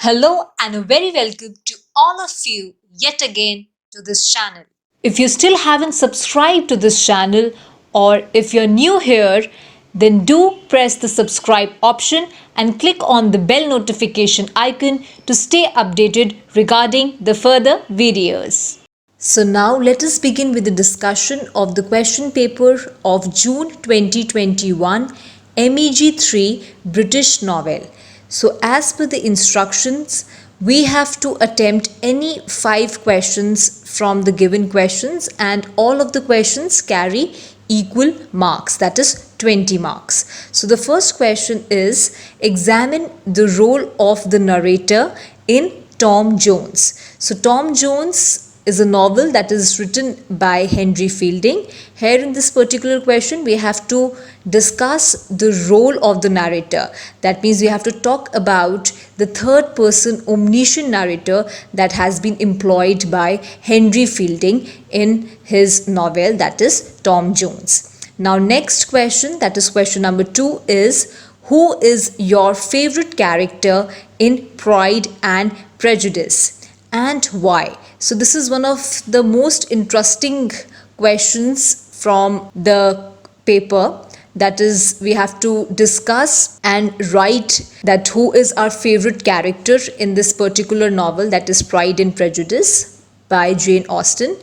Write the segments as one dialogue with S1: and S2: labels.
S1: Hello and a very welcome to all of you yet again to this channel. If you still haven't subscribed to this channel or if you're new here, then do press the subscribe option and click on the bell notification icon to stay updated regarding the further videos. So now let us begin with the discussion of the question paper of June 2021 MEG 3 British novel. So as per the instructions, we have to attempt any 5 questions from the given questions, and all of the questions carry equal marks, that is 20 marks. So the first question is, examine the role of the narrator in Tom Jones. So Tom Jones is a novel that is written by Henry Fielding. Here in this particular question, we have to discuss the role of the narrator. That means we have to talk about the third person omniscient narrator that has been employed by Henry Fielding in his novel, that is Tom Jones. Now next question, that is question number 2, is who is your favorite character in Pride and Prejudice and why? So this is one of the most interesting questions from the paper. That is, we have to discuss and write that who is our favorite character in this particular novel, that is Pride and Prejudice by Jane Austen.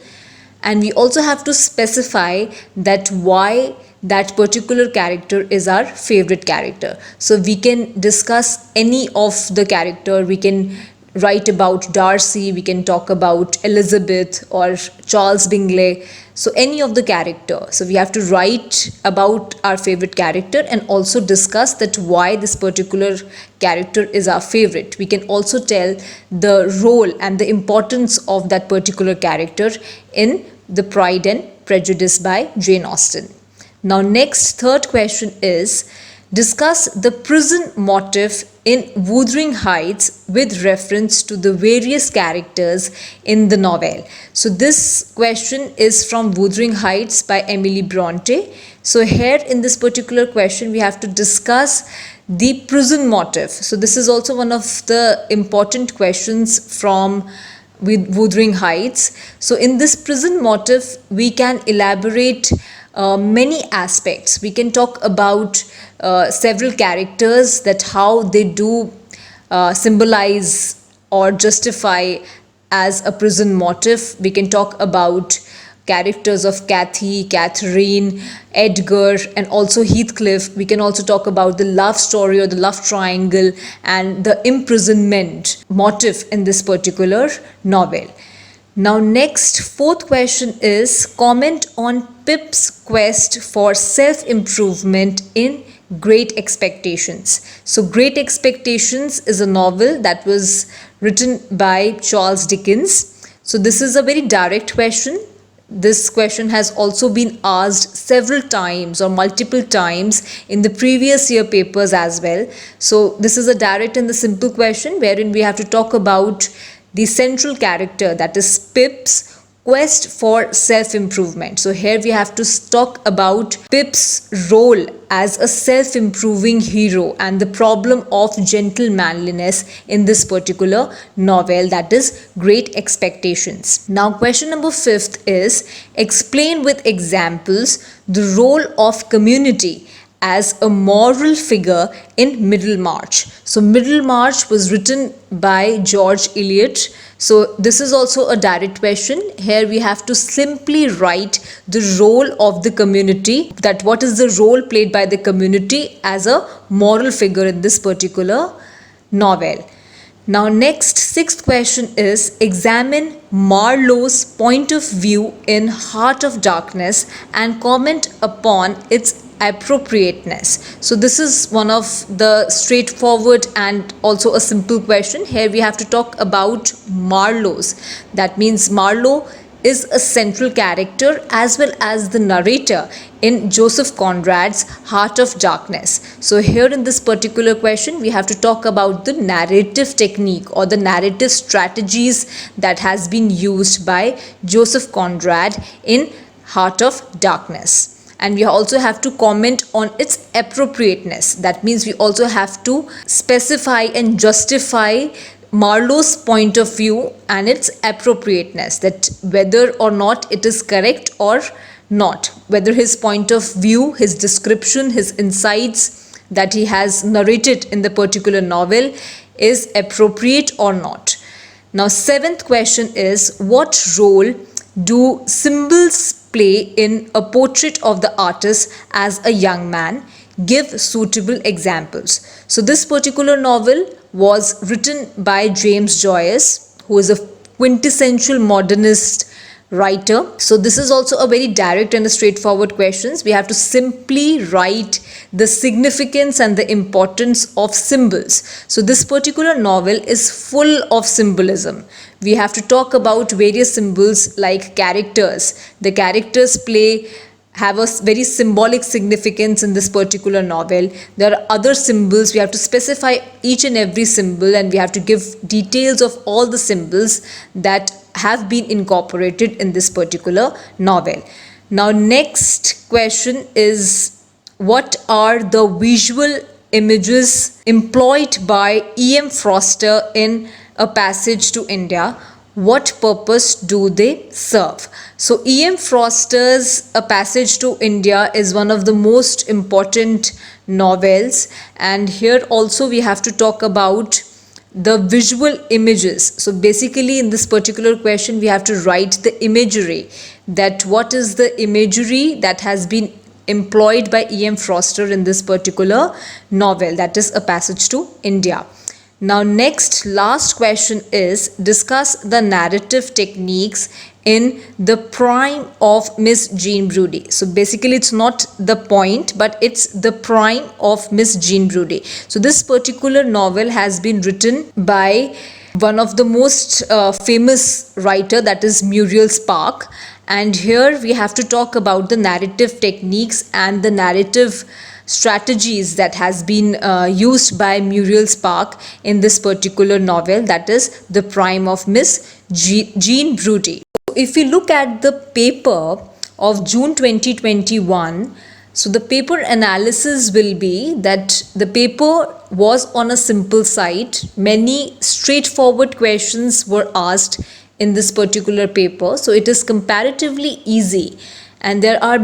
S1: And we also have to specify that why that particular character is our favorite character. So we can discuss any of the character. We can write about Darcy, we can talk about Elizabeth or Charles Bingley, so any of the character. So we have to write about our favorite character and also discuss that why this particular character is our favorite. We can also tell the role and the importance of that particular character in the Pride and Prejudice by Jane Austen. Now next, third question is, discuss the prison motif in Wuthering Heights with reference to the various characters in the novel. So this question is from Wuthering Heights by Emily Bronte. So here in this particular question, we have to discuss the prison motif. So this is also one of the important questions from Wuthering Heights. So in this prison motif, we can elaborate many aspects. We can talk about several characters, that how they do symbolize or justify as a prison motif. We can talk about characters of Kathy, Catherine, Edgar, and also Heathcliff. We can also talk about the love story or the love triangle and the imprisonment motif in this particular novel. Now next, fourth question is, comment on Pip's quest for self-improvement in Great Expectations. So Great Expectations is a novel that was written by Charles Dickens. So this is a very direct question. This question has also been asked several times or multiple times in the previous year papers as well. So this is a direct and the simple question wherein we have to talk about the central character, that is Pip's quest for self-improvement. So here we have to talk about Pip's role as a self-improving hero and the problem of gentlemanliness in this particular novel, that is Great Expectations. Now question number 5 is, explain with examples the role of community as a moral figure in Middlemarch. So Middlemarch was written by George Eliot. So this is also a direct question. Here we have to simply write the role of the community, that what is the role played by the community as a moral figure in this particular novel. Now next, sixth question is, examine Marlowe's point of view in Heart of Darkness and comment upon its appropriateness. So this is one of the straightforward and also a simple question. Here we have to talk about Marlowe's. That means Marlowe is a central character as well as the narrator in Joseph Conrad's Heart of Darkness. So here in this particular question, we have to talk about the narrative technique or the narrative strategies that has been used by Joseph Conrad in Heart of Darkness. And we also have to comment on its appropriateness. That means we also have to specify and justify Marlowe's point of view and its appropriateness, that whether or not it is correct or not, whether his point of view, his description, his insights that he has narrated in the particular novel is appropriate or not. Now, seventh question is, what role do symbols play in a portrait of the artist as a young man? Give suitable examples. So this particular novel was written by James Joyce, who is a quintessential modernist writer. So this is also a very direct and a straightforward questions. We have to simply write the significance and the importance of symbols. So this particular novel is full of symbolism. We have to talk about various symbols like characters. The characters have a very symbolic significance in this particular novel. There are other symbols. We have to specify each and every symbol, and we have to give details of all the symbols that have been incorporated in this particular novel. Now, next question is, what are the visual images employed by E.M. Forster in A Passage to India? What purpose do they serve? So E.M. Forster's A Passage to India is one of the most important novels, and here also we have to talk about the visual images. So basically in this particular question we have to write the imagery, that what is the imagery that has been employed by E.M. Forster in this particular novel, that is A Passage to India. Now, next, last question is, discuss the narrative techniques in the prime of Miss Jean Brodie. So basically it's not the point, but it's the prime of Miss Jean Brodie. So this particular novel has been written by one of the most famous writer, that is Muriel Spark. And here we have to talk about the narrative techniques and the narrative strategies that has been used by Muriel Spark in this particular novel, that is The Prime of Miss Jean Brodie. If we look at the paper of June 2021, so the paper analysis will be that the paper was on a simple side. Many straightforward questions were asked in this particular paper, so it is comparatively easy, and there are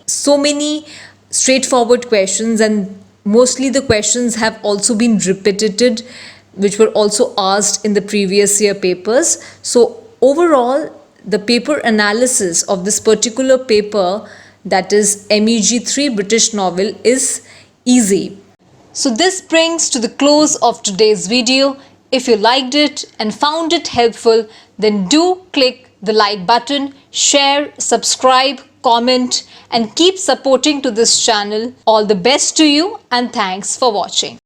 S1: so many straightforward questions, and mostly the questions have also been repeated, which were also asked in the previous year papers. So overall, the paper analysis of this particular paper, that is MEG 3 British novel, is easy. So this brings to the close of today's video. If you liked it and found it helpful, then do click the like button, share, subscribe, comment, and keep supporting to this channel. All the best to you, and thanks for watching.